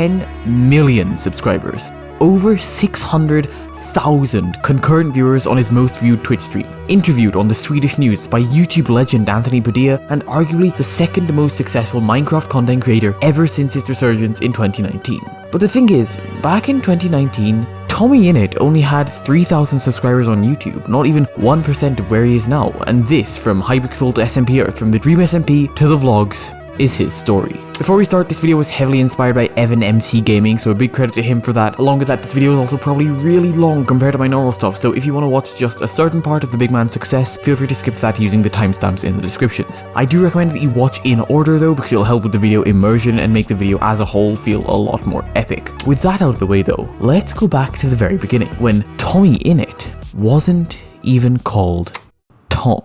10 million subscribers, over 600,000 concurrent viewers on his most viewed Twitch stream, interviewed on the Swedish news by YouTube legend Anthony Padilla, and arguably the second most successful Minecraft content creator ever since its resurgence in 2019. But the thing is, back in 2019, TommyInnit only had 3,000 subscribers on YouTube, not even 1% of where he is now, and this, from Hypixel to SMP Earth, from the Dream SMP to the vlogs, is his story. Before we start, this video was heavily inspired by Evan MC Gaming, so a big credit to him for that. Along with that, this video is also probably really long compared to my normal stuff, so if you want to watch just a certain part of the big man's success, feel free to skip that using the timestamps in the descriptions. I do recommend that you watch in order though, because it'll help with the video immersion and make the video as a whole feel a lot more epic. With that out of the way though, let's go back to the very beginning, when TommyInnit wasn't even called Tom.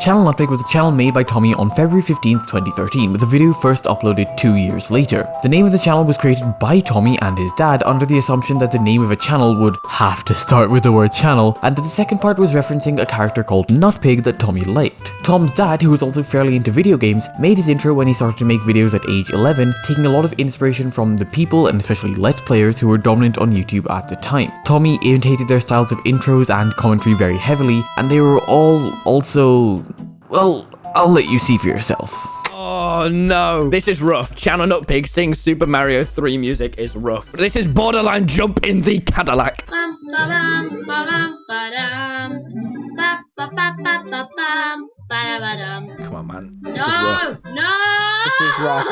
ChannelNutPig was a channel made by Tommy on February 15th, 2013, with the video first uploaded 2 years later. The name of the channel was created by Tommy and his dad under the assumption that the name of a channel would have to start with the word channel, and that the second part was referencing a character called Nutpig that Tommy liked. Tom's dad, who was also fairly into video games, made his intro when he started to make videos at age 11, taking a lot of inspiration from the people, and especially Let's Players, who were dominant on YouTube at the time. Tommy imitated their styles of intros and commentary very heavily, and they were all also... well, I'll let you see for yourself. Oh no, this is rough. ChannelNutPig sings Super Mario 3 music is rough. This is borderline jump in the Cadillac. Come on, man. This is rough. This is rough.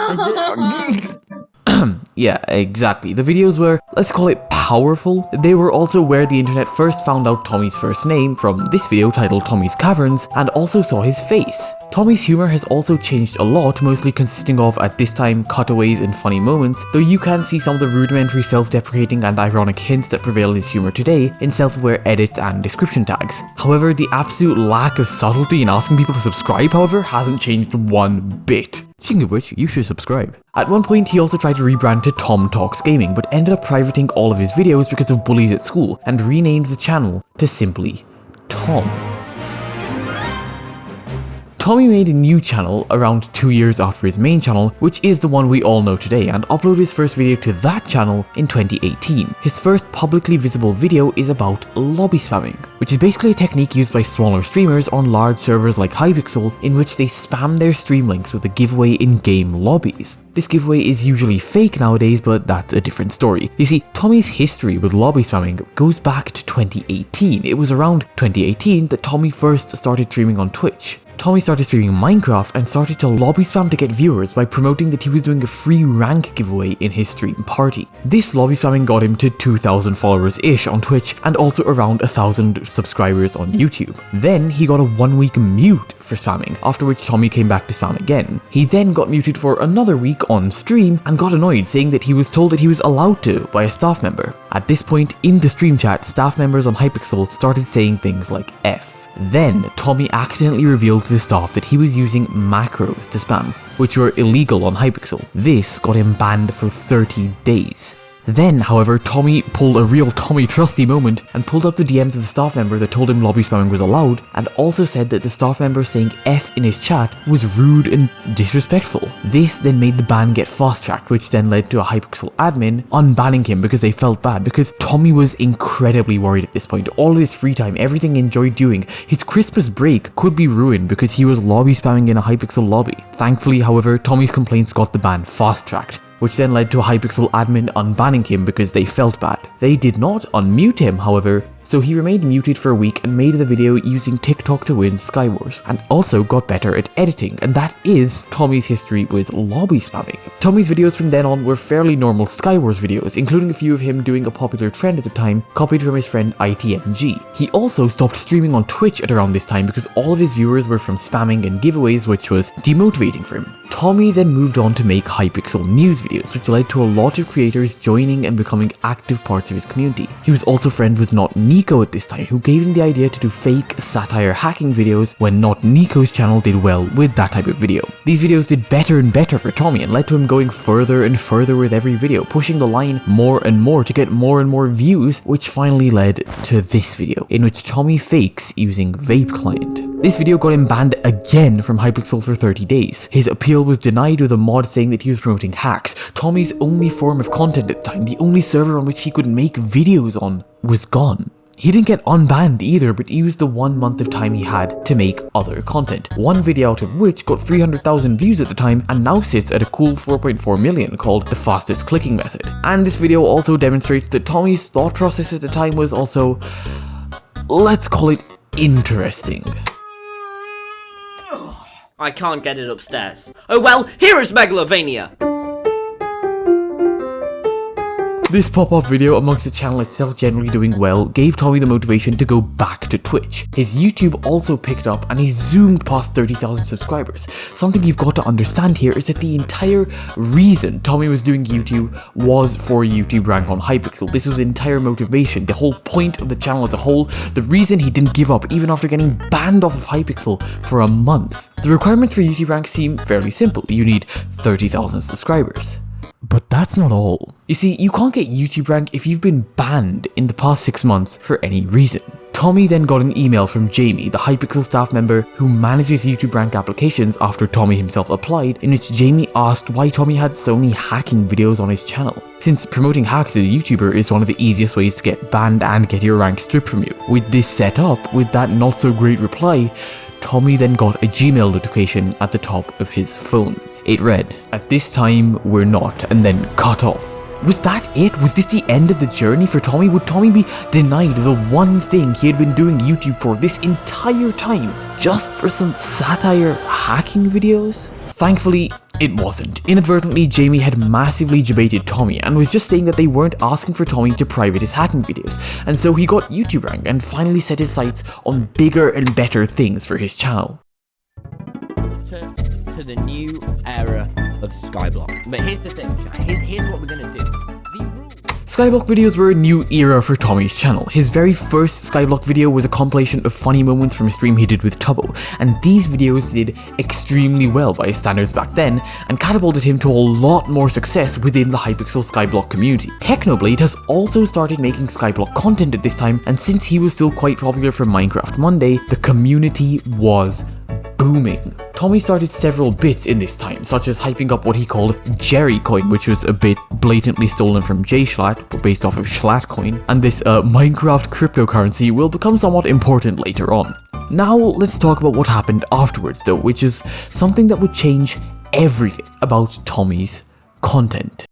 Yeah, exactly. The videos were, let's call it powerful. They were also where the internet first found out Tommy's first name from this video titled Tommy's Caverns, and also saw his face. Tommy's humor has also changed a lot, mostly consisting of, at this time, cutaways and funny moments, though you can see some of the rudimentary self-deprecating and ironic hints that prevail in his humor today in self-aware edits and description tags. However, the absolute lack of subtlety in asking people to subscribe, however, hasn't changed one bit. Speaking of which, you should subscribe. At one point, he also tried to rebrand to Tom Talks Gaming, but ended up privating all of his videos because of bullies at school, and renamed the channel to simply Tom. Tommy made a new channel around 2 years after his main channel, which is the one we all know today, and uploaded his first video to that channel in 2018. His first publicly visible video is about lobby spamming, which is basically a technique used by smaller streamers on large servers like Hypixel, in which they spam their stream links with a giveaway in game lobbies. This giveaway is usually fake nowadays, but that's a different story. You see, Tommy's history with lobby spamming goes back to 2018. It was around 2018 that Tommy first started streaming on Twitch. Tommy started streaming Minecraft and started to lobby spam to get viewers by promoting that he was doing a free rank giveaway in his stream party. This lobby spamming got him to 2,000 followers-ish on Twitch and also around 1,000 subscribers on YouTube. Then he got a 1-week mute for spamming, after which Tommy came back to spam again. He then got muted for another week on stream and got annoyed, saying that he was told that he was allowed to by a staff member. At this point, in the stream chat, staff members on Hypixel started saying things like F. Then, Tommy accidentally revealed to the staff that he was using macros to spam, which were illegal on Hypixel. This got him banned for 30 days. Then, however, Tommy pulled a real Tommy trusty moment and pulled up the DMs of the staff member that told him lobby spamming was allowed, and also said that the staff member saying F in his chat was rude and disrespectful. This then made the ban get fast-tracked, which then led to a Hypixel admin unbanning him because they felt bad, because Tommy was incredibly worried at this point. All of his free time, everything he enjoyed doing, his Christmas break could be ruined because he was lobby spamming in a Hypixel lobby. Thankfully, however, Tommy's complaints got the ban fast-tracked, which then led to a Hypixel admin unbanning him because they felt bad. They did not unmute him, however, so he remained muted for a week and made the video using TikTok to win Skywars, and also got better at editing, and that is Tommy's history with lobby spamming. Tommy's videos from then on were fairly normal Skywars videos, including a few of him doing a popular trend at the time, copied from his friend ITMG. He also stopped streaming on Twitch at around this time because all of his viewers were from spamming and giveaways, which was demotivating for him. Tommy then moved on to make Hypixel news videos, which led to a lot of creators joining and becoming active parts of his community. He was also friends with Not Nico at this time, who gave him the idea to do fake satire hacking videos when Not Nico's channel did well with that type of video. These videos did better and better for Tommy and led to him going further and further with every video, pushing the line more and more to get more and more views, which finally led to this video, in which Tommy fakes using Vape Client. This video got him banned again from Hypixel for 30 days. His appeal was denied with a mod saying that he was promoting hacks. Tommy's only form of content at the time, the only server on which he could make videos on, was gone. He didn't get unbanned either, but used the 1 month of time he had to make other content. One video out of which got 300,000 views at the time and now sits at a cool 4.4 million, called the fastest clicking method. And this video also demonstrates that Tommy's thought process at the time was also, let's call it, interesting. I can't get it upstairs. Oh well, here is Megalovania! This pop-up video, amongst the channel itself generally doing well, gave Tommy the motivation to go back to Twitch. His YouTube also picked up and he zoomed past 30,000 subscribers. Something you've got to understand here is that the entire reason Tommy was doing YouTube was for YouTube rank on Hypixel. This was entire motivation, the whole point of the channel as a whole, the reason he didn't give up even after getting banned off of Hypixel for a month. The requirements for YouTube rank seem fairly simple. You need 30,000 subscribers. But that's not all. You see, you can't get YouTube rank if you've been banned in the past 6 months for any reason. Tommy then got an email from Jamie, the Hypixel staff member who manages YouTube rank applications after Tommy himself applied, in which Jamie asked why Tommy had so many hacking videos on his channel, since promoting hacks as a YouTuber is one of the easiest ways to get banned and get your rank stripped from you. With this set up, with that not so great reply, Tommy then got a Gmail notification at the top of his phone. It read, "At this time, we're not," and then cut off. Was that it? Was this the end of the journey for Tommy? Would Tommy be denied the one thing he had been doing YouTube for this entire time, just for some satire hacking videos? Thankfully, it wasn't. Inadvertently, Jamie had massively debated Tommy and was just saying that they weren't asking for Tommy to private his hacking videos, and so he got YouTube rank and finally set his sights on bigger and better things for his channel. To the new era of Skyblock. But here's the thing, here's what we're gonna do. Skyblock videos were a new era for Tommy's channel. His very first Skyblock video was a compilation of funny moments from a stream he did with Tubbo, and these videos did extremely well by his standards back then, and catapulted him to a lot more success within the Hypixel Skyblock community. Technoblade has also started making Skyblock content at this time, and since he was still quite popular from Minecraft Monday, the community was booming. Tommy started several bits in this time, such as hyping up what he called Jerry Coin, which was a bit blatantly stolen from JSchlatt, but based off of Schlatt Coin, and this Minecraft cryptocurrency will become somewhat important later on. Now let's talk about what happened afterwards though, which is something that would change everything about Tommy's content.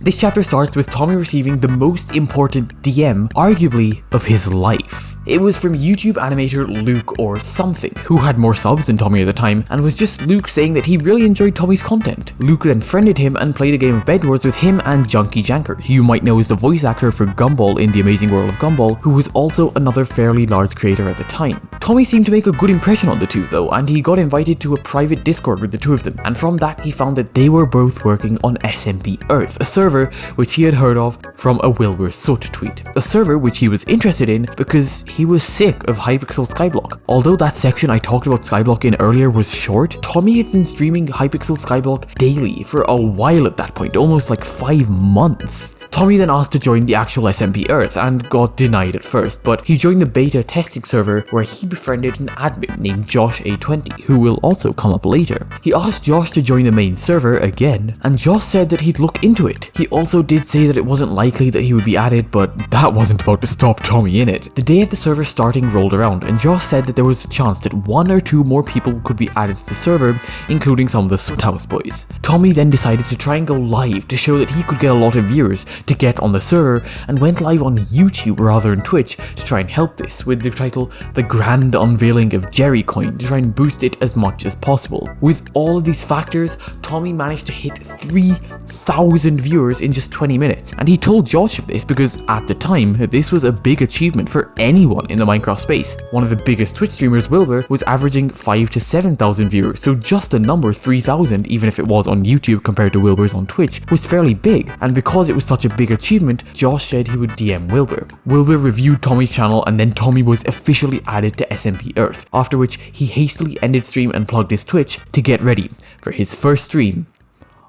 This chapter starts with Tommy receiving the most important DM, arguably, of his life. It was from YouTube animator Luke or something, who had more subs than Tommy at the time, and was just Luke saying that he really enjoyed Tommy's content. Luke then friended him and played a game of Bed Wars with him and Junkie Janker, who you might know is the voice actor for Gumball in The Amazing World of Gumball, who was also another fairly large creator at the time. Tommy seemed to make a good impression on the two though, and he got invited to a private Discord with the two of them, and from that he found that they were both working on SMP Earth, a server which he had heard of from a Wilbur Soot tweet. A server which he was interested in because he was sick of Hypixel Skyblock. Although that section I talked about Skyblock in earlier was short, Tommy had been streaming Hypixel Skyblock daily for a while at that point, almost like 5 months. Tommy then asked to join the actual SMP Earth and got denied at first, but he joined the beta testing server where he befriended an admin named Josh820, who will also come up later. He asked Josh to join the main server again, and Josh said that he'd look into it. He also did say that it wasn't likely that he would be added, but that wasn't about to stop TommyInnit. The day of the server starting rolled around, and Josh said that there was a chance that 1 or 2 more people could be added to the server, including some of the Soot House boys. Tommy then decided to try and go live to show that he could get a lot of viewers to get on the server, and went live on YouTube rather than Twitch to try and help this, with the title The Grand Unveiling of Jerry Coin, to try and boost it as much as possible. With all of these factors, Tommy managed to hit 3,000 viewers in just 20 minutes, and he told Josh of this because at the time this was a big achievement for anyone in the Minecraft space. One of the biggest Twitch streamers, Wilbur, was averaging 5,000 to 7,000 viewers, so just the number 3,000, even if it was on YouTube compared to Wilbur's on Twitch, was fairly big, and because it was such a big achievement, Josh said he would DM Wilbur. Wilbur reviewed Tommy's channel, and then Tommy was officially added to SMP Earth, after which he hastily ended stream and plugged his Twitch to get ready for his first stream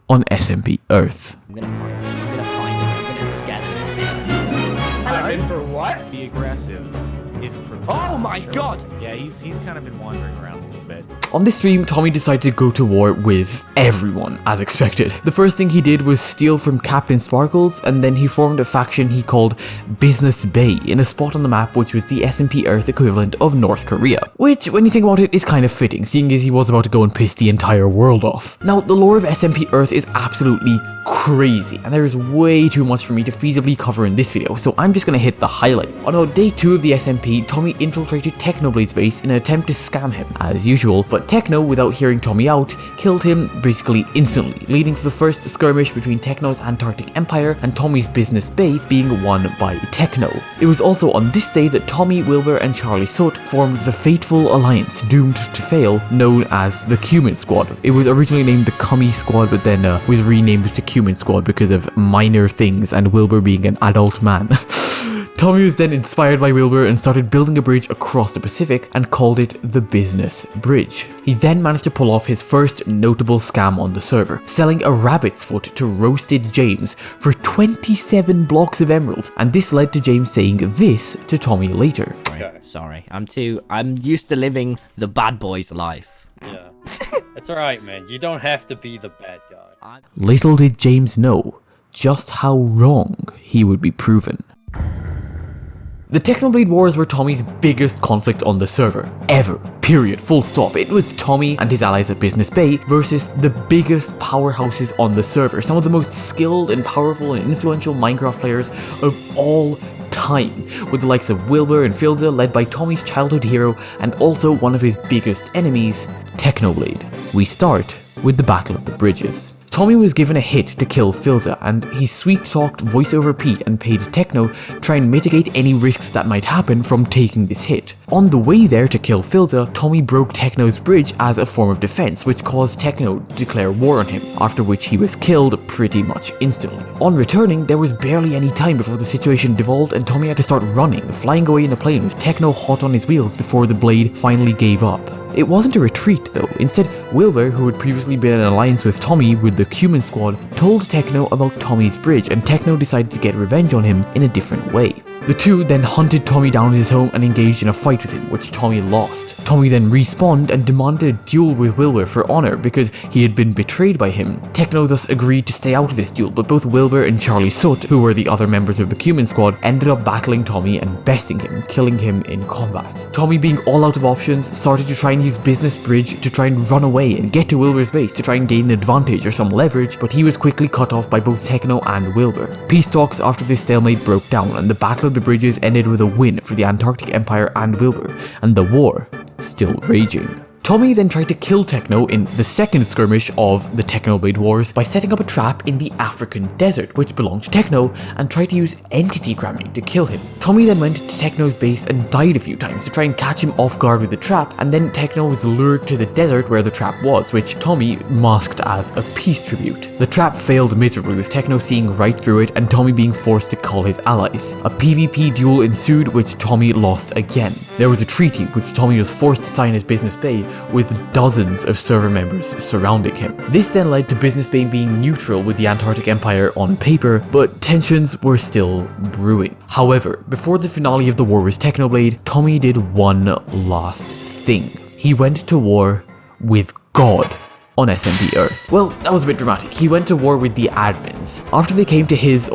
on SMP Earth. I'm gonna find it. I'm gonna scare them. Sorry, for what? Be aggressive if provoked. Oh my god! Yeah, he's kind of been wandering around a little bit. On this stream, Tommy decided to go to war with everyone, as expected. The first thing he did was steal from Captain Sparkles, and then he formed a faction he called Business Bay in a spot on the map which was the SMP Earth equivalent of North Korea. Which, when you think about it, is kind of fitting, seeing as he was about to go and piss the entire world off. Now, the lore of SMP Earth is absolutely crazy, and there is way too much for me to feasibly cover in this video, so I'm just gonna hit the highlight. On about day 2 of the SMP, Tommy infiltrated Technoblade's base in an attempt to scam him, as usual, but Techno, without hearing Tommy out, killed him basically instantly, leading to the first skirmish between Techno's Antarctic Empire and Tommy's Business Bay being won by Techno. It was also on this day that Tommy, Wilbur, and Charlie Soot formed the fateful alliance doomed to fail, known as the Cumin Squad. It was originally named the Cummy Squad, but then was renamed to Cumin Squad because of minor things and Wilbur being an adult man. Tommy was then inspired by Wilbur and started building a bridge across the Pacific and called it the Business Bridge. He then managed to pull off his first notable scam on the server, selling a rabbit's foot to Roasted James for 27 blocks of emeralds, and this led to James saying this to Tommy later. Sorry, I'm used to living the bad boy's life. Yeah. It's alright, man. You don't have to be the bad guy. Little did James know just how wrong he would be proven. The Technoblade Wars were Tommy's biggest conflict on the server, ever, period, full stop. It was Tommy and his allies at Business Bay versus the biggest powerhouses on the server, some of the most skilled and powerful and influential Minecraft players of all time, with the likes of Wilbur and Filza led by Tommy's childhood hero and also one of his biggest enemies, Technoblade. We start with the Battle of the Bridges. Tommy was given a hit to kill Filza, and he sweet-talked voiceover Pete and paid Techno to try and mitigate any risks that might happen from taking this hit. On the way there to kill Filza, Tommy broke Techno's bridge as a form of defense, which caused Techno to declare war on him, after which he was killed pretty much instantly. On returning, there was barely any time before the situation devolved and Tommy had to start running, flying away in a plane with Techno hot on his wheels before the blade finally gave up. It wasn't a retreat though. Instead, Wilbur, who had previously been in an alliance with Tommy with the Cumin Squad, told Techno about Tommy's bridge, and Techno decided to get revenge on him in a different way. The two then hunted Tommy down at his home and engaged in a fight with him, which Tommy lost. Tommy then respawned and demanded a duel with Wilbur for honor because he had been betrayed by him. Techno thus agreed to stay out of this duel, but both Wilbur and Charlie Soot, who were the other members of the Cumin Squad, ended up battling Tommy and besting him, killing him in combat. Tommy, being all out of options, started to try and use Business Bridge to try and run away and get to Wilbur's base to try and gain an advantage or some leverage, but he was quickly cut off by both Techno and Wilbur. Peace talks after this stalemate broke down, and the Battle of the Bridges ended with a win for the Antarctic Empire and Wilbur, and the war still raging. Tommy then tried to kill Techno in the second skirmish of the Technoblade Wars by setting up a trap in the African desert, which belonged to Techno, and tried to use entity cramming to kill him. Tommy then went to Techno's base and died a few times to try and catch him off guard with the trap, and then Techno was lured to the desert where the trap was, which Tommy masked as a peace tribute. The trap failed miserably, with Techno seeing right through it and Tommy being forced to call his allies. A PvP duel ensued, which Tommy lost again. There was a treaty, which Tommy was forced to sign as Business Bay, with dozens of server members surrounding him. This then led to Business Bay being neutral with the Antarctic Empire on paper, but tensions were still brewing. However, before the finale of the war with Technoblade, Tommy did one last thing. He went to war with God on SMP Earth. Well, that was a bit dramatic. He went to war with the admins. After they came to his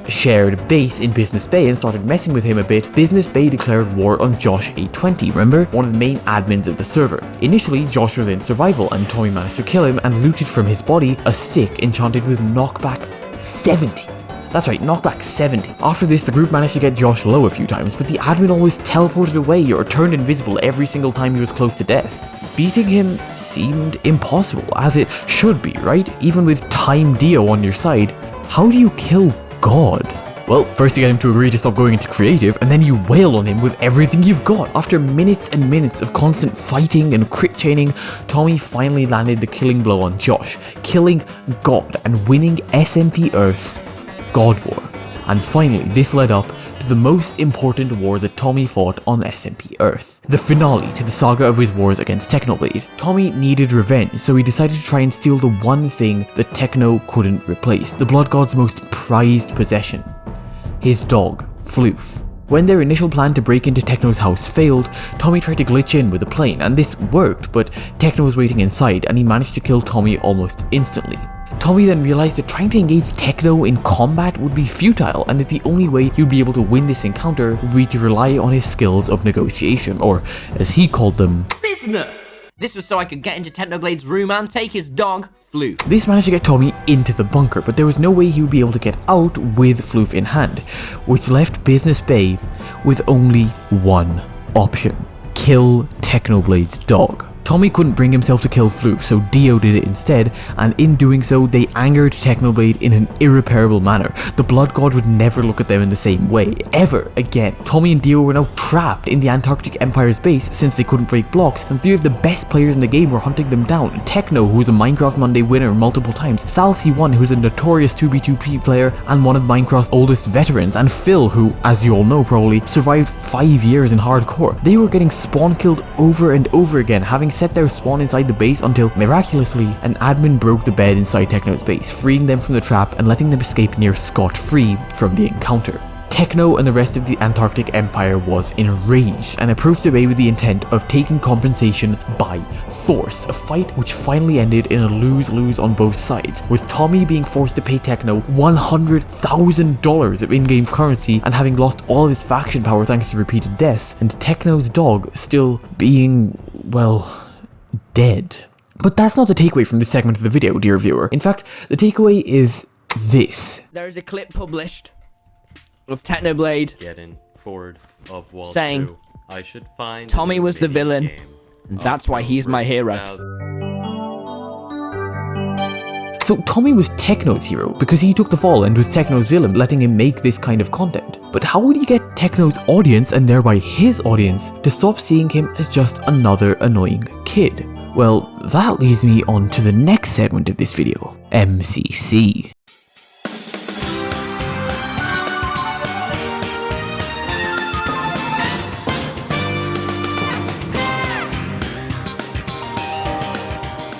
shared base in Business Bay and started messing with him a bit, Business Bay declared war on Josh 820, remember? One of the main admins of the server. Initially, Josh was in survival and Tommy managed to kill him and looted from his body a stick enchanted with knockback 70. That's right, knockback 70. After this, the group managed to get Josh low a few times, but the admin always teleported away or turned invisible every single time he was close to death. Beating him seemed impossible, as it should be, right? Even with Time Dio on your side, how do you kill God? Well, first you get him to agree to stop going into creative, and then you wail on him with everything you've got. After minutes and minutes of constant fighting and crit chaining, Tommy finally landed the killing blow on Josh, killing God and winning SMP Earth's God War. And finally, this led up to the most important war that Tommy fought on SMP Earth. The finale to the saga of his wars against Technoblade. Tommy needed revenge, so he decided to try and steal the one thing that Techno couldn't replace, the Blood God's most prized possession. His dog, Floof. When their initial plan to break into Techno's house failed, Tommy tried to glitch in with a plane, and this worked, but Techno was waiting inside and he managed to kill Tommy almost instantly. Tommy then realized that trying to engage Techno in combat would be futile, and that the only way he would be able to win this encounter would be to rely on his skills of negotiation, or as he called them, Business! This was so I could get into Technoblade's room and take his dog, Floof. This managed to get Tommy into the bunker, but there was no way he would be able to get out with Floof in hand, which left Business Bay with only one option: kill Technoblade's dog. Tommy couldn't bring himself to kill Floof, so Dio did it instead, and in doing so, they angered Technoblade in an irreparable manner. The Blood God would never look at them in the same way, ever again. Tommy and Dio were now trapped in the Antarctic Empire's base since they couldn't break blocks, and 3 of the best players in the game were hunting them down. Techno, who was a Minecraft Monday winner multiple times, Salcy1, who's a notorious 2v2p player and one of Minecraft's oldest veterans, and Phil, who, as you all know probably, survived 5 years in hardcore. They were getting spawn killed over and over again, having set their spawn inside the base until, miraculously, an admin broke the bed inside Techno's base, freeing them from the trap and letting them escape near scot-free from the encounter. Techno and the rest of the Antarctic Empire was enraged and approached the bay with the intent of taking compensation by force, a fight which finally ended in a lose-lose on both sides, with Tommy being forced to pay Techno $100,000 of in-game currency and having lost all of his faction power thanks to repeated deaths, and Techno's dog still being, well, dead. But that's not the takeaway from this segment of the video, dear viewer. In fact, the takeaway is this. There is a clip published of Technoblade Getting forward of wall saying 2. I should find Tommy was the villain, game. and that's why he's my hero. So Tommy was Techno's hero because he took the fall and was Techno's villain, letting him make this kind of content. But how would he get Techno's audience, and thereby his audience, to stop seeing him as just another annoying kid? Well, that leads me on to the next segment of this video, MCC.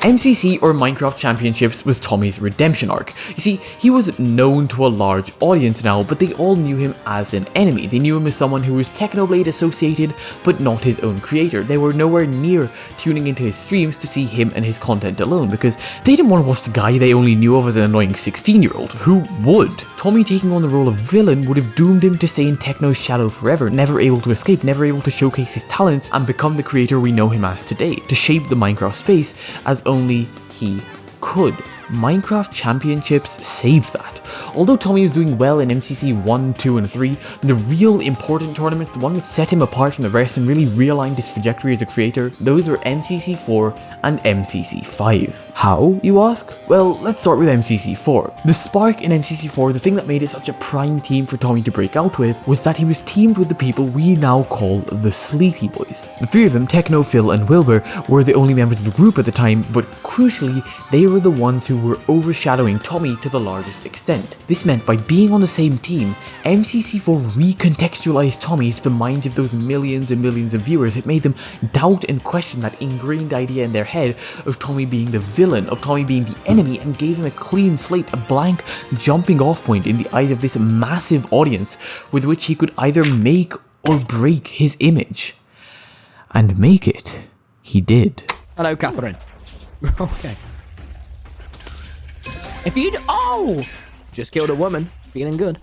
MCC, or Minecraft Championships, was Tommy's redemption arc. You see, he was known to a large audience now, but they all knew him as an enemy. They knew him as someone who was Technoblade associated, but not his own creator. They were nowhere near tuning into his streams to see him and his content alone, because they didn't want to watch the guy they only knew of as an annoying 16-year-old. Who would? Tommy taking on the role of villain would have doomed him to stay in Techno's shadow forever, never able to escape, never able to showcase his talents, and become the creator we know him as today, to shape the Minecraft space as only he could. Minecraft Championships saved that. Although Tommy was doing well in MCC 1, 2, and 3, the real important tournaments, the one which set him apart from the rest and really realigned his trajectory as a creator, those were MCC 4 and MCC 5. How, you ask? Well, let's start with MCC 4. The spark in MCC 4, the thing that made it such a prime team for Tommy to break out with, was that he was teamed with the people we now call the Sleepy Boys. The 3 of them, Techno, Phil, and Wilbur, were the only members of the group at the time, but crucially, they were the ones who were overshadowing Tommy to the largest extent. This meant by being on the same team, MCC4 recontextualized Tommy to the minds of those millions and millions of viewers. It made them doubt and question that ingrained idea in their head of Tommy being the villain, of Tommy being the enemy, and gave him a clean slate, a blank jumping off point in the eyes of this massive audience with which he could either make or break his image. And make it, he did. Hello, Catherine. Okay. If you'd... Oh! Just killed a woman. Feeling good.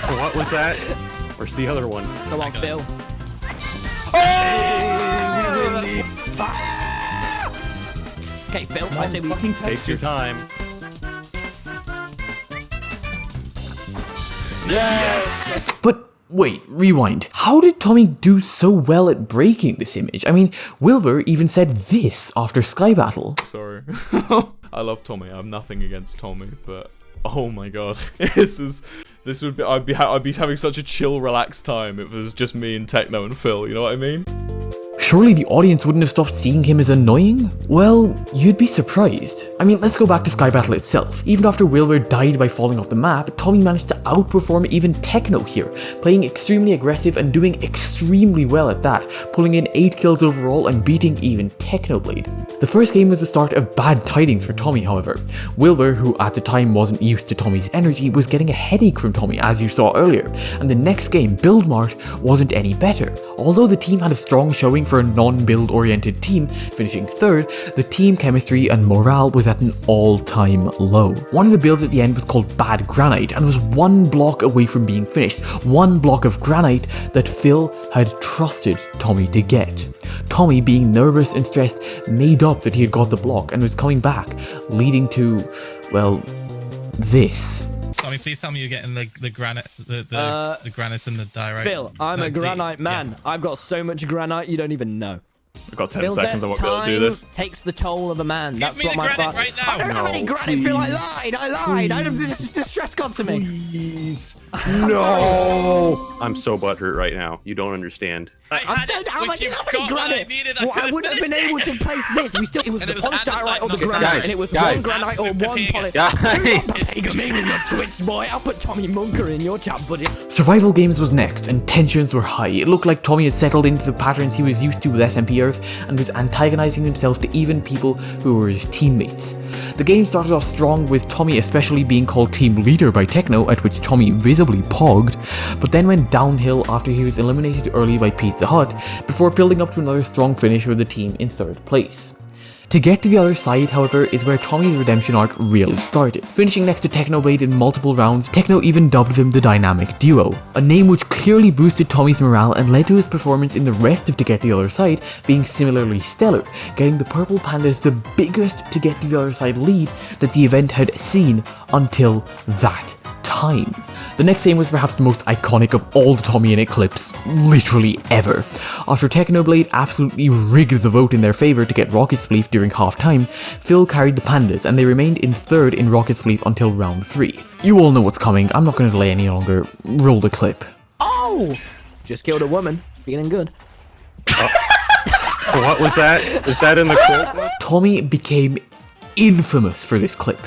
What was that? Where's the other one? Come on, Phil. Okay, Phil, I say we... Take your time. But wait, rewind. How did Tommy do so well at breaking this image? I mean, Wilbur even said this after Sky Battle. Sorry. I love Tommy. I have nothing against Tommy, but oh my god, I'd be having such a chill, relaxed time if it was just me and Techno and Phil. You know what I mean? Surely the audience wouldn't have stopped seeing him as annoying? Well, you'd be surprised. I mean, let's go back to Sky Battle itself. Even after Wilbur died by falling off the map, Tommy managed to outperform even Techno here, playing extremely aggressive and doing extremely well at that, pulling in 8 kills overall and beating even Technoblade. The first game was the start of bad tidings for Tommy, however. Wilbur, who at the time wasn't used to Tommy's energy, was getting a headache from Tommy, as you saw earlier, and the next game, Build Mart, wasn't any better. Although the team had a strong showing for a non-build oriented team, finishing 3rd, the team chemistry and morale was at an all-time low. One of the builds at the end was called Bad Granite and was 1 block away from being finished, 1 block of granite that Phil had trusted Tommy to get. Tommy, being nervous and stressed, made up that he had got the block and was coming back, leading to, well, this. Tommy, please tell me you're getting the granite, the granite and the direct. Phil, I'm a granite man. Yeah. I've got so much granite you don't even know. I've got 10 Phil's seconds, I won't be able to do time this. takes the toll of a man. Give That's me what the my granite right now. I don't have any granite, Phil. I lied. The stress got to me. Please. No. I'm so butthurt right now. You don't understand. I didn't have any granite. I wouldn't have been able to place this. It was the polished diorite or the granite, and it was one granite or one polished. Twitch boy, I'll put Tommy Munker in your chat, buddy. Survival games was next, and tensions were high. It looked like Tommy had settled into the patterns he was used to with SMP Earth and was antagonizing himself to even people who were his teammates. The game started off strong, with Tommy especially being called team leader by Techno, at which Tommy visibly pogged, but then went downhill after he was eliminated early by Pizza Hut, before building up to another strong finish with the team in 3rd place. To get to the other side, however, is where Tommy's redemption arc really started. Finishing next to Technoblade in multiple rounds, Techno even dubbed them the Dynamic Duo, a name which clearly boosted Tommy's morale and led to his performance in the rest of To Get to the Other Side being similarly stellar, getting the Purple Pandas the biggest To Get to the Other Side lead that the event had seen until that time. The next game was perhaps the most iconic of all the TommyInnit clips, literally ever. After Technoblade absolutely rigged the vote in their favour to get Rocket Spleef during half-time, Phil carried the Pandas and they remained in 3rd in Rocket Spleef until round 3. You all know what's coming, I'm not going to delay any longer. Roll the clip. Oh! Just killed a woman. Feeling good. What was that? Is that in the quote? Tommy became infamous for this clip.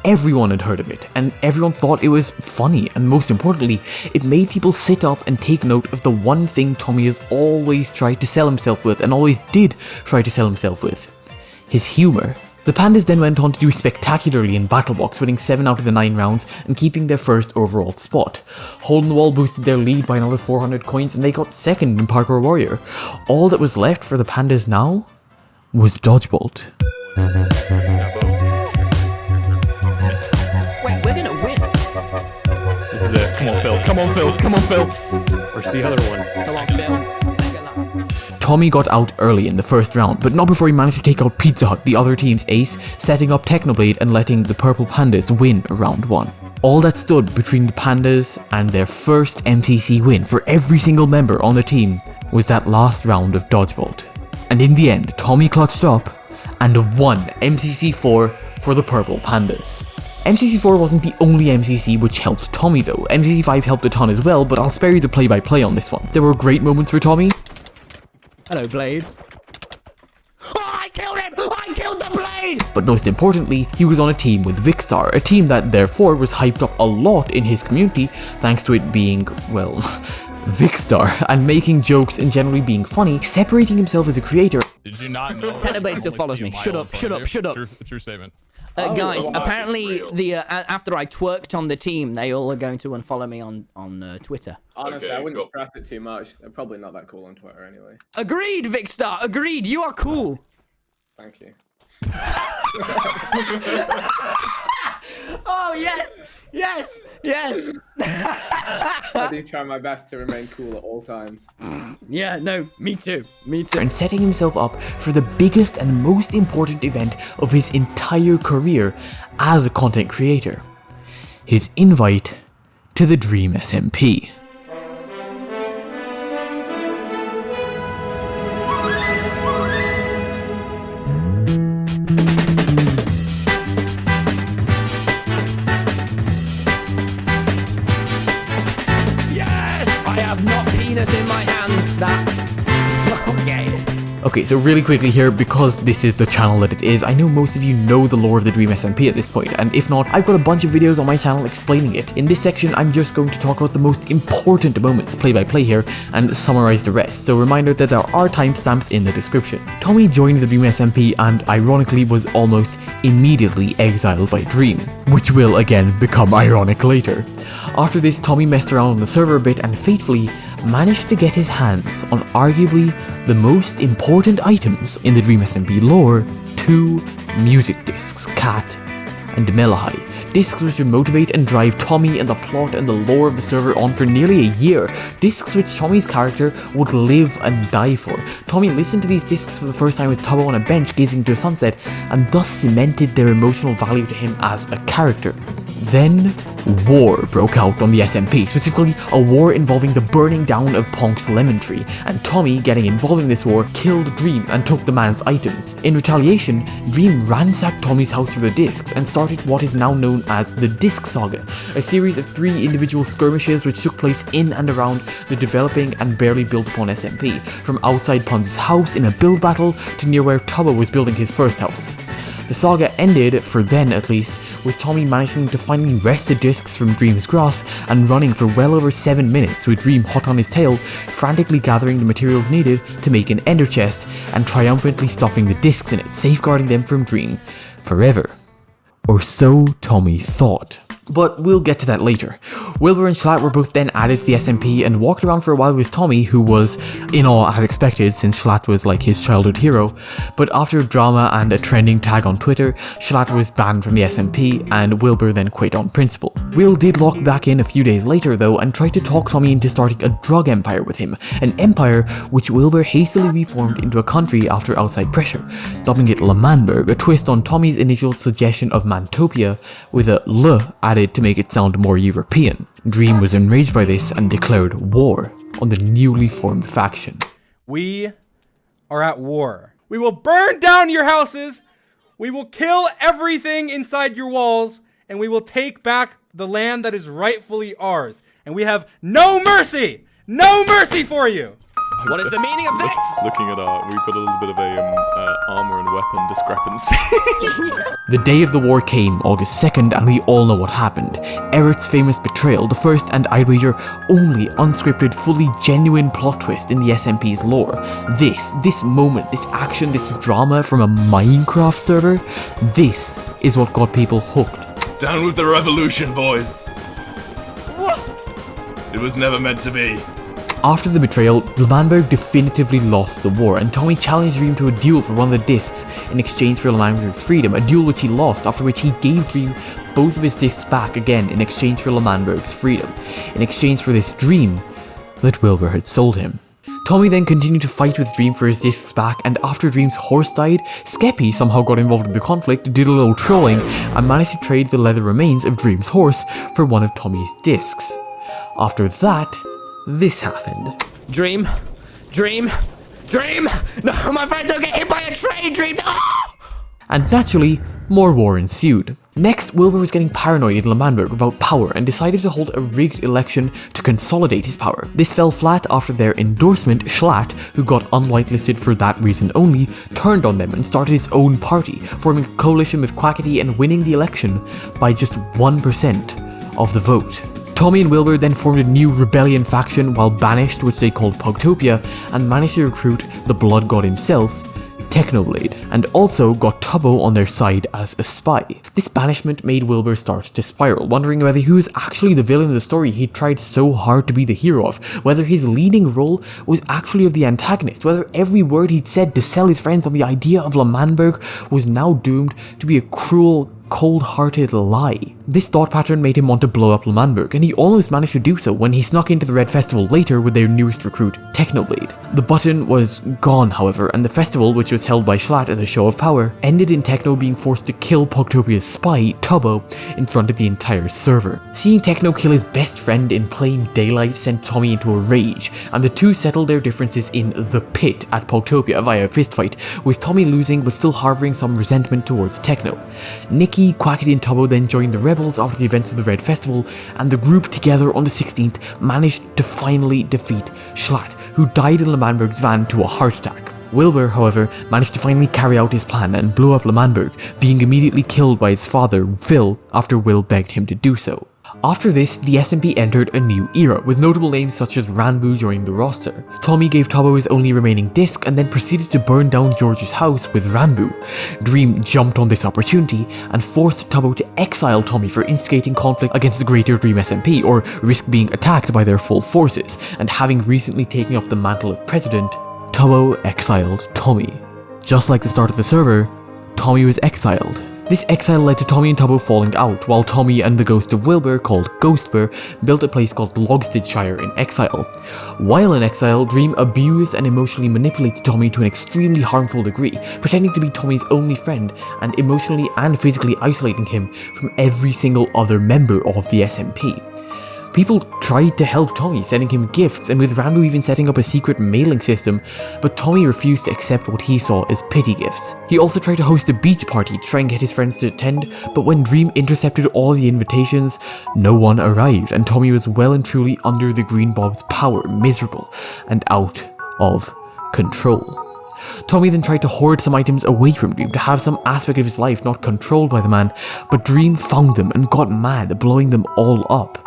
Everyone had heard of it, and everyone thought it was funny, and most importantly, it made people sit up and take note of the one thing Tommy has always tried to sell himself with, and always did try to sell himself with: his humour. The Pandas then went on to do spectacularly in Battlebox, winning 7 out of the 9 rounds and keeping their 1st overall spot. Hole in the Wall boosted their lead by another 400 coins, and they got 2nd in Parkour Warrior. All that was left for the Pandas now was Dodgebolt. Wait, we're gonna win. This is it. Come on, Phil. Come on, Phil. Come on, Phil. Where's the other one? Come on, Phil. Take a laugh. Tommy got out early in the 1st round, but not before he managed to take out Pizza Hut, the other team's ace, setting up Technoblade and letting the Purple Pandas win round 1. All that stood between the Pandas and their first MCC win for every single member on the team was that last round of Dodgebolt. And in the end, Tommy clutched up and won MCC4 for the Purple Pandas. MCC4 wasn't the only MCC which helped Tommy though. MCC5 helped a ton as well, but I'll spare you the play-by-play on this one. There were great moments for Tommy. Hello, Blade. Oh, I killed him! I killed the Blade! But most importantly, he was on a team with Vicstar, a team that therefore was hyped up a lot in his community thanks to it being, well, Vicstar, and making jokes and generally being funny, separating himself as a creator. Did you not know? Technoblade still follows me. Shut up, shut up, shut up. True statement. Guys, apparently after I twerked on the team, they all are going to unfollow me on Twitter. Honestly, Okay, I wouldn't cool. press it too much. They're probably not that cool on Twitter anyway. Agreed, Vicstar. Agreed. You are cool. Thank you. Oh yes, yes, yes. I do try my best to remain cool at all times. Yeah, no, me too. Me too. And setting himself up for the biggest and most important event of his entire career as a content creator. His invite to the Dream SMP. Yes! I have not penis in my hands. That. Okay. Okay, so really quickly here, because this is the channel that it is, I know most of you know the lore of the Dream SMP at this point, and if not, I've got a bunch of videos on my channel explaining it. In this section, I'm just going to talk about the most important moments play by play here, and summarize the rest, so reminder that there are timestamps in the description. Tommy joined the Dream SMP and ironically was almost immediately exiled by Dream, which will again become ironic later. After this, Tommy messed around on the server a bit and fatefully managed to get his hands on arguably the most important items in the Dream SMP lore, 2 music discs, Cat and Melahai. Discs which would motivate and drive Tommy and the plot and the lore of the server on for nearly a year. Discs which Tommy's character would live and die for. Tommy listened to these discs for the first time with Tubbo on a bench gazing into a sunset, and thus cemented their emotional value to him as a character. Then, war broke out on the SMP, specifically a war involving the burning down of Ponk's lemon tree, and Tommy, getting involved in this war, killed Dream and took the man's items. In retaliation, Dream ransacked Tommy's house for the discs and started what is now known as the Disc Saga, a series of 3 individual skirmishes which took place in and around the developing and barely built upon SMP, from outside Ponz's house in a build battle to near where Tubbo was building his first house. The saga ended, for then at least, with Tommy managing to finally wrest the discs from Dream's grasp and running for well over 7 minutes with Dream hot on his tail, frantically gathering the materials needed to make an ender chest and triumphantly stuffing the discs in it, safeguarding them from Dream forever. Or so Tommy thought. But we'll get to that later. Wilbur and Schlatt were both then added to the SMP and walked around for a while with Tommy, who was in awe as expected since Schlatt was like his childhood hero. But after drama and a trending tag on Twitter, Schlatt was banned from the SMP and Wilbur then quit on principle. Will did lock back in a few days later though and tried to talk Tommy into starting a drug empire with him, an empire which Wilbur hastily reformed into a country after outside pressure, dubbing it Manberg, a twist on Tommy's initial suggestion of Mantopia with a L added to make it sound more European. Dream was enraged by this and declared war on the newly formed faction. We are at war. We will burn down your houses, we will kill everything inside your walls, and we will take back the land that is rightfully ours. And we have no mercy! No mercy for you! What is the meaning of this? Looking at we've got a little bit of a armor and weapon discrepancy. The day of the war came, August 2nd, and we all know what happened. Eric's famous betrayal, the first and I'd wager only unscripted, fully genuine plot twist in the SMP's lore. This moment, this action, this drama from a Minecraft server, this is what got people hooked. Down with the revolution, boys. It was never meant to be. After the betrayal, Manberg definitively lost the war, and Tommy challenged Dream to a duel for one of the discs in exchange for Manberg's freedom, a duel which he lost, after which he gave Dream both of his discs back again in exchange for Manberg's freedom, in exchange for this dream that Wilbur had sold him. Tommy then continued to fight with Dream for his discs back, and after Dream's horse died, Skeppy somehow got involved in the conflict, did a little trolling, and managed to trade the leather remains of Dream's horse for one of Tommy's discs. After that, this happened. Dream. No, my friend, don't get hit by a train, Dream. Oh! And naturally, more war ensued. Next, Wilbur was getting paranoid in Manberg about power and decided to hold a rigged election to consolidate his power. This fell flat after their endorsement, Schlatt, who got unwhitelisted for that reason only, turned on them and started his own party, forming a coalition with Quackity and winning the election by just 1% of the vote. Tommy and Wilbur then formed a new rebellion faction while banished, which they called Pogtopia, and managed to recruit the blood god himself, Technoblade, and also got Tubbo on their side as a spy. This banishment made Wilbur start to spiral, wondering whether he was actually the villain of the story he tried so hard to be the hero of, whether his leading role was actually of the antagonist, whether every word he'd said to sell his friends on the idea of Manberg was now doomed to be a cruel, cold-hearted lie. This thought pattern made him want to blow up Manberg, and he almost managed to do so when he snuck into the Red Festival later with their newest recruit, Technoblade. The button was gone, however, and the festival, which was held by Schlatt as a show of power, ended in Techno being forced to kill Pogtopia's spy, Tubbo, in front of the entire server. Seeing Techno kill his best friend in plain daylight sent Tommy into a rage, and the two settled their differences in the pit at Pogtopia via a fistfight, with Tommy losing but still harboring some resentment towards Techno. Nikki, Quackity and Tubbo then joined the rebels after the events of the Red Festival, and the group together on the 16th managed to finally defeat Schlatt, who died in Manberg's van to a heart attack. Wilbur, however, managed to finally carry out his plan and blew up Manberg, being immediately killed by his father, Phil, after Will begged him to do so. After this, the SMP entered a new era, with notable names such as Ranboo joining the roster. Tommy gave Tubbo his only remaining disc and then proceeded to burn down George's house with Ranboo. Dream jumped on this opportunity and forced Tubbo to exile Tommy for instigating conflict against the greater Dream SMP, or risk being attacked by their full forces, and having recently taken up the mantle of president, Tubbo exiled Tommy. Just like the start of the server, Tommy was exiled. This exile led to Tommy and Tubbo falling out, while Tommy and the ghost of Wilbur, called Ghostbur, built a place called Logstedshire in exile. While in exile, Dream abused and emotionally manipulated Tommy to an extremely harmful degree, pretending to be Tommy's only friend and emotionally and physically isolating him from every single other member of the SMP. People tried to help Tommy, sending him gifts, and with Ranboo even setting up a secret mailing system, but Tommy refused to accept what he saw as petty gifts. He also tried to host a beach party to try and get his friends to attend, but when Dream intercepted all the invitations, no one arrived, and Tommy was well and truly under the Green Bob's power, miserable, and out of control. Tommy then tried to hoard some items away from Dream to have some aspect of his life not controlled by the man, but Dream found them and got mad, blowing them all up.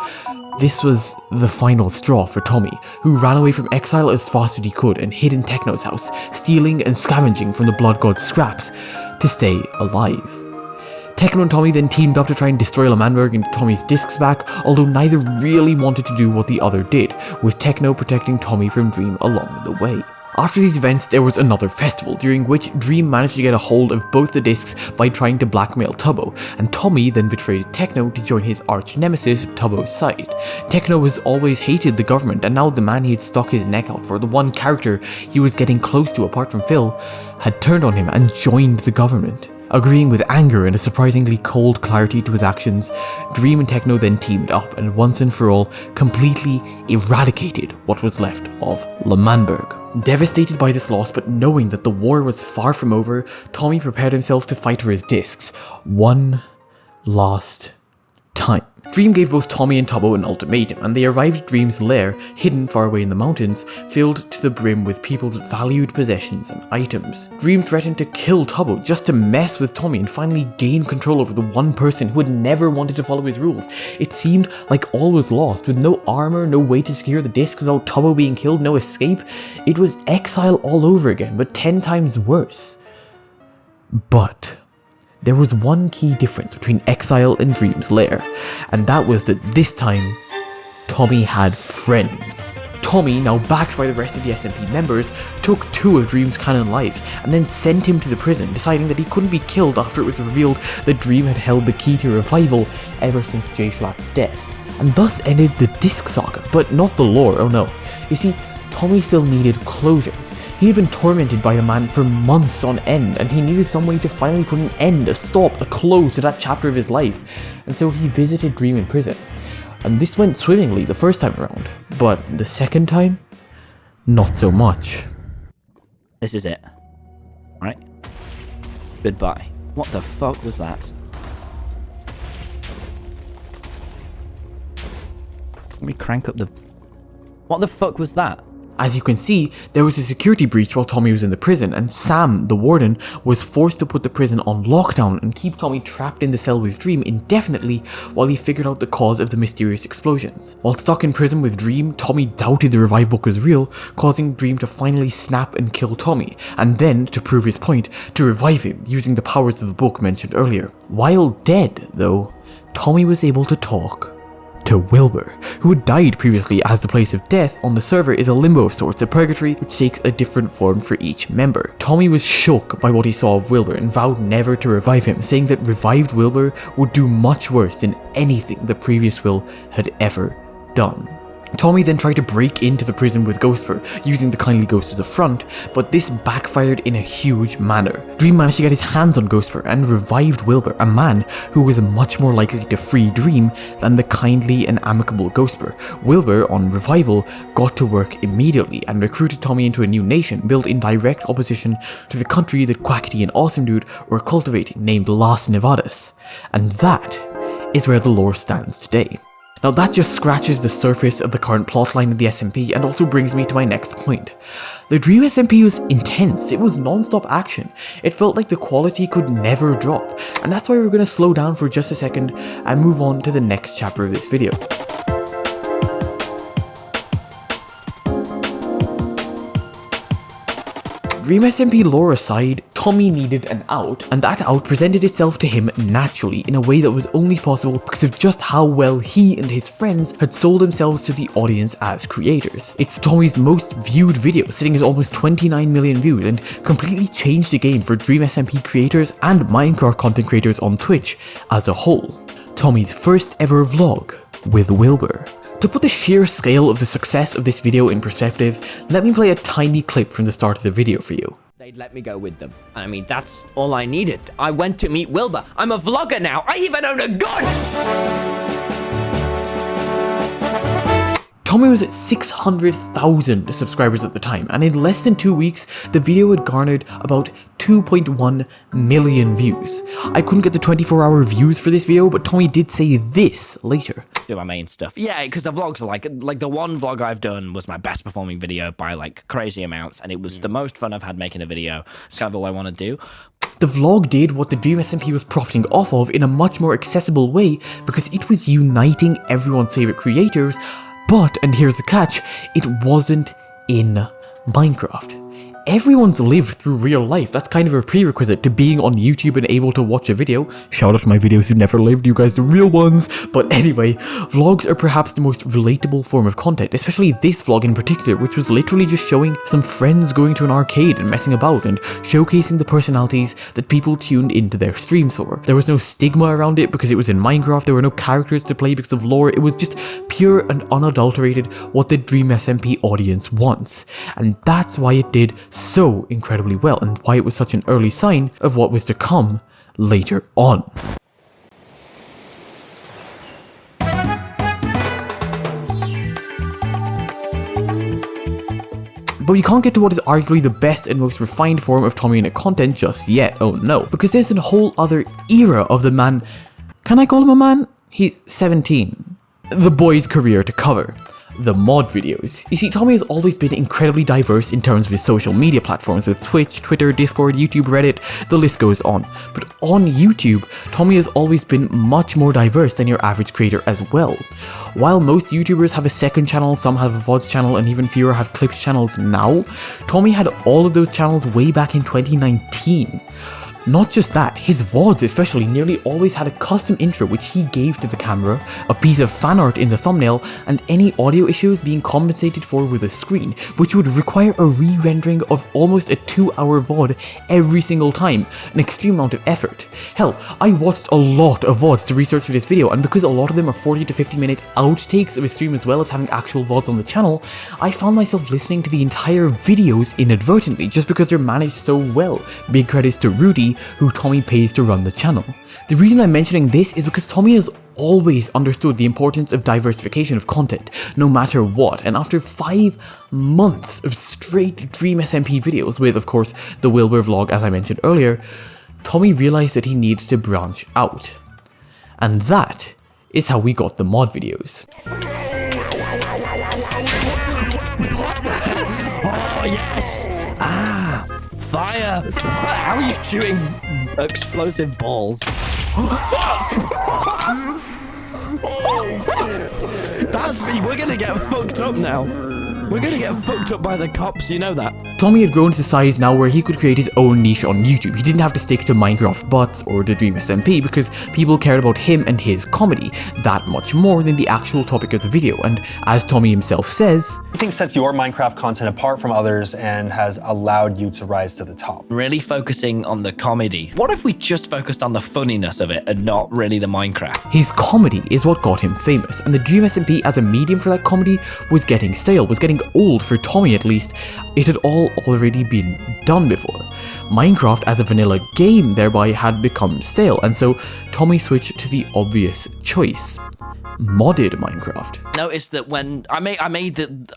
This was the final straw for Tommy, who ran away from exile as fast as he could and hid in Techno's house, stealing and scavenging from the Blood God's scraps to stay alive. Techno and Tommy then teamed up to try and destroy Manberg and get Tommy's discs back, although neither really wanted to do what the other did, with Techno protecting Tommy from Dream along the way. After these events, there was another festival, during which Dream managed to get a hold of both the discs by trying to blackmail Tubbo, and Tommy then betrayed Techno to join his arch-nemesis, Tubbo's side. Techno has always hated the government, and now the man he had stuck his neck out for, the one character he was getting close to apart from Phil, had turned on him and joined the government. Agreeing with anger and a surprisingly cold clarity to his actions, Dream and Techno then teamed up and once and for all completely eradicated what was left of Manberg. Devastated by this loss, but knowing that the war was far from over, Tommy prepared himself to fight for his discs one last time. Dream gave both Tommy and Tubbo an ultimatum, and they arrived at Dream's lair, hidden far away in the mountains, filled to the brim with people's valued possessions and items. Dream threatened to kill Tubbo just to mess with Tommy and finally gain control over the one person who had never wanted to follow his rules. It seemed like all was lost, with no armor, no way to secure the disc without Tubbo being killed, no escape. It was exile all over again, but 10 times worse. But there was one key difference between Exile and Dream's lair, and that was that this time, Tommy had friends. Tommy, now backed by the rest of the SMP members, took 2 of Dream's canon lives and then sent him to the prison, deciding that he couldn't be killed after it was revealed that Dream had held the key to revival ever since J Schlapp's death. And thus ended the disc saga, but not the lore, oh no. You see, Tommy still needed closure. He had been tormented by the man for months on end, and he needed some way to finally put an end, a stop, a close to that chapter of his life, and so he visited Dream in prison. And this went swimmingly the first time around, but the second time, not so much. This is it. Right? Goodbye. What the fuck was that? Let me crank up the... What the fuck was that? As you can see, there was a security breach while Tommy was in the prison, and Sam, the warden, was forced to put the prison on lockdown and keep Tommy trapped in the cell with Dream indefinitely while he figured out the cause of the mysterious explosions. While stuck in prison with Dream, Tommy doubted the revive book was real, causing Dream to finally snap and kill Tommy, and then, to prove his point, to revive him using the powers of the book mentioned earlier. While dead, though, Tommy was able to talk to Wilbur, who had died previously, as the place of death on the server is a limbo of sorts, a purgatory which takes a different form for each member. Tommy was shook by what he saw of Wilbur and vowed never to revive him, saying that revived Wilbur would do much worse than anything the previous Will had ever done. Tommy then tried to break into the prison with Ghostbur, using the kindly ghost as a front, but this backfired in a huge manner. Dream managed to get his hands on Ghostbur and revived Wilbur, a man who was much more likely to free Dream than the kindly and amicable Ghostbur. Wilbur, on revival, got to work immediately and recruited Tommy into a new nation built in direct opposition to the country that Quackity and Awesome Dude were cultivating, named Las Nevadas. And that is where the lore stands today. Now that just scratches the surface of the current plotline in the SMP and also brings me to my next point. The Dream SMP was intense, it was non-stop action, it felt like the quality could never drop, and that's why we're going to slow down for just a second and move on to the next chapter of this video. Dream SMP lore aside, Tommy needed an out, and that out presented itself to him naturally in a way that was only possible because of just how well he and his friends had sold themselves to the audience as creators. It's Tommy's most viewed video, sitting at almost 29 million views, and completely changed the game for Dream SMP creators and Minecraft content creators on Twitch as a whole. Tommy's first ever vlog with Wilbur. To put the sheer scale of the success of this video in perspective, let me play a tiny clip from the start of the video for you. They'd let me go with them. I mean, that's all I needed. I went to meet Wilbur. I'm a vlogger now. I even own a gun! Tommy was at 600,000 subscribers at the time, and in less than 2 weeks, the video had garnered about 2.1 million views. I couldn't get the 24-hour views for this video, but Tommy did say this later. Do my main stuff. Yeah, because the vlogs are like the one vlog I've done was my best performing video by like crazy amounts, and it was the most fun I've had making a video. It's kind of all I want to do. The vlog did what the Dream SMP was profiting off of in a much more accessible way because it was uniting everyone's favorite creators, but, and here's the catch, it wasn't in Minecraft. Everyone's lived through real life. That's kind of a prerequisite to being on YouTube and able to watch a video. Shout out to my videos who never lived, you guys the real ones. But anyway, vlogs are perhaps the most relatable form of content, especially this vlog in particular, which was literally just showing some friends going to an arcade and messing about and showcasing the personalities that people tuned into their streams for. There was no stigma around it because it was in Minecraft, there were no characters to play because of lore, it was just pure and unadulterated what the Dream SMP audience wants. And that's why it did so incredibly well, and why it was such an early sign of what was to come later on. But we can't get to what is arguably the best and most refined form of TommyInnit content just yet, oh no, because there's a whole other era of the man, can I call him a man? He's 17. The boy's career to cover. The mod videos. You see, Tommy has always been incredibly diverse in terms of his social media platforms with Twitch, Twitter, Discord, YouTube, Reddit, the list goes on. But on YouTube, Tommy has always been much more diverse than your average creator as well. While most YouTubers have a second channel, some have a VODs channel, and even fewer have clips channels now, Tommy had all of those channels way back in 2019. Not just that, his VODs especially nearly always had a custom intro which he gave to the camera, a piece of fan art in the thumbnail, and any audio issues being compensated for with a screen, which would require a re-rendering of almost a 2-hour VOD every single time, an extreme amount of effort. Hell, I watched a lot of VODs to research for this video, and because a lot of them are 40 to 50 minute outtakes of a stream as well as having actual VODs on the channel, I found myself listening to the entire videos inadvertently just because they're managed so well. Big credits to Rudy, who Tommy pays to run the channel. The reason I'm mentioning this is because Tommy has always understood the importance of diversification of content, no matter what, and after 5 months of straight Dream SMP videos with, of course, the Wilbur vlog as I mentioned earlier, Tommy realized that he needs to branch out. And that is how we got the mod videos. Oh yes! Ah! Fire! How are you shooting explosive balls? That's me! We're gonna get fucked up now! We're gonna get fucked up by the cops, you know that? Tommy had grown to size now where he could create his own niche on YouTube. He didn't have to stick to Minecraft Butts or the Dream SMP because people cared about him and his comedy that much more than the actual topic of the video, and as Tommy himself says, "What do you think sets your Minecraft content apart from others and has allowed you to rise to the top?" Really focusing on the comedy. What if we just focused on the funniness of it and not really the Minecraft? His comedy is what got him famous, and the Dream SMP as a medium for that comedy was getting stale, was getting old for Tommy at least. It had all already been done before. Minecraft as a vanilla game thereby had become stale, and so Tommy switched to the obvious choice. Modded Minecraft. Noticed that when I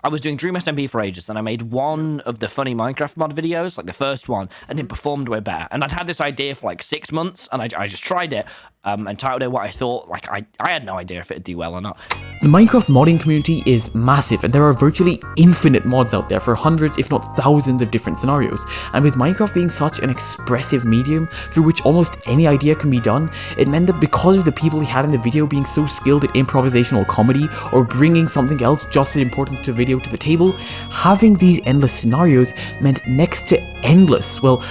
was doing Dream SMP for ages, and I made one of the funny Minecraft mod videos, like the first one, and it performed way better. And I'd had this idea for like 6 months, and I just tried it and titled it what I thought. Like I had no idea if it'd do well or not. The Minecraft modding community is massive, and there are virtually infinite mods out there for hundreds if not thousands of different scenarios, and with Minecraft being such an expressive medium through which almost any idea can be done, it meant that because of the people he had in the video being so skilled at improvisational comedy or bringing something else just as important to the video to the table, having these endless scenarios meant next to endless, well,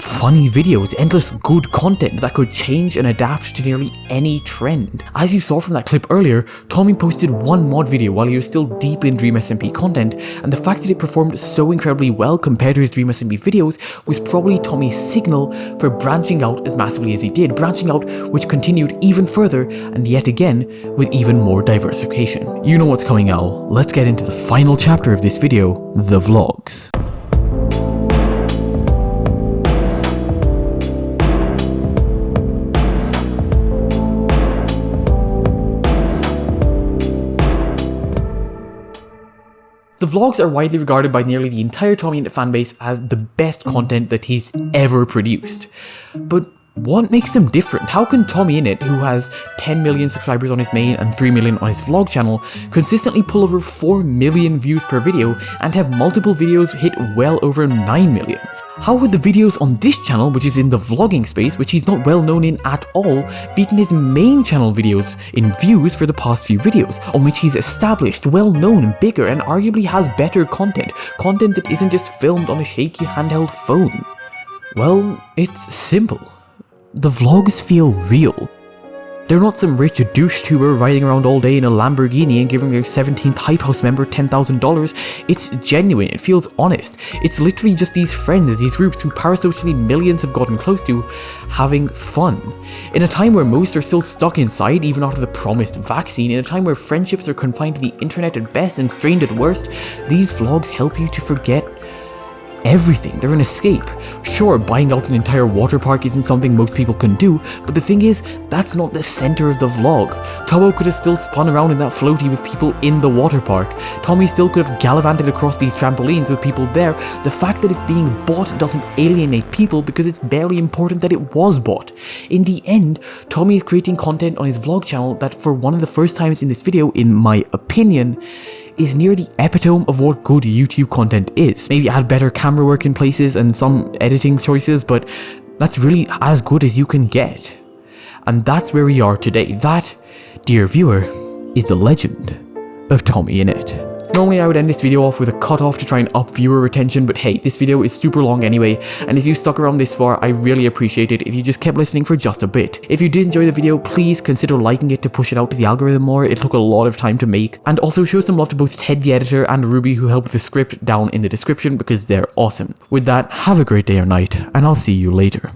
funny videos, endless good content that could change and adapt to nearly any trend. As you saw from that clip earlier, Tommy posted one mod video while he was still deep in Dream SMP content, and the fact that it performed so incredibly well compared to his Dream SMP videos was probably Tommy's signal for branching out as massively as he did, branching out which continued even further and yet again with even more diversification. You know what's coming now, let's get into the final chapter of this video, the vlogs. The vlogs are widely regarded by nearly the entire TommyInnit fanbase as the best content that he's ever produced. But what makes them different? How can TommyInnit, who has 10 million subscribers on his main and 3 million on his vlog channel, consistently pull over 4 million views per video and have multiple videos hit well over 9 million? How would the videos on this channel, which is in the vlogging space, which he's not well known in at all, beaten his main channel videos in views for the past few videos, on which he's established, well known, bigger, and arguably has better content that isn't just filmed on a shaky handheld phone? Well, it's simple. The vlogs feel real. They're not some rich douche tuber riding around all day in a Lamborghini and giving their 17th Hype House member $10,000. It's genuine, it feels honest. It's literally just these friends, these groups who parasocially millions have gotten close to, having fun. In a time where most are still stuck inside, even after the promised vaccine, in a time where friendships are confined to the internet at best and strained at worst, these vlogs help you to forget everything. They're an escape. Sure, buying out an entire water park isn't something most people can do, but the thing is, that's not the center of the vlog. Tubbo could have still spun around in that floaty with people in the water park. Tommy still could have gallivanted across these trampolines with people there. The fact that it's being bought doesn't alienate people because it's barely important that it was bought. In the end, Tommy is creating content on his vlog channel that, for one of the first times in this video, in my opinion, is near the epitome of what good YouTube content is. Maybe add better camera work in places and some editing choices, but that's really as good as you can get. And that's where we are today. That, dear viewer, is the legend of TommyInnit. Normally I would end this video off with a cutoff to try and up viewer retention, but hey, this video is super long anyway, and if you stuck around this far, I really appreciate it if you just kept listening for just a bit. If you did enjoy the video, please consider liking it to push it out to the algorithm more. It took a lot of time to make. And also show some love to both Ted the editor and Ruby, who helped with the script, down in the description because they're awesome. With that, have a great day or night, and I'll see you later.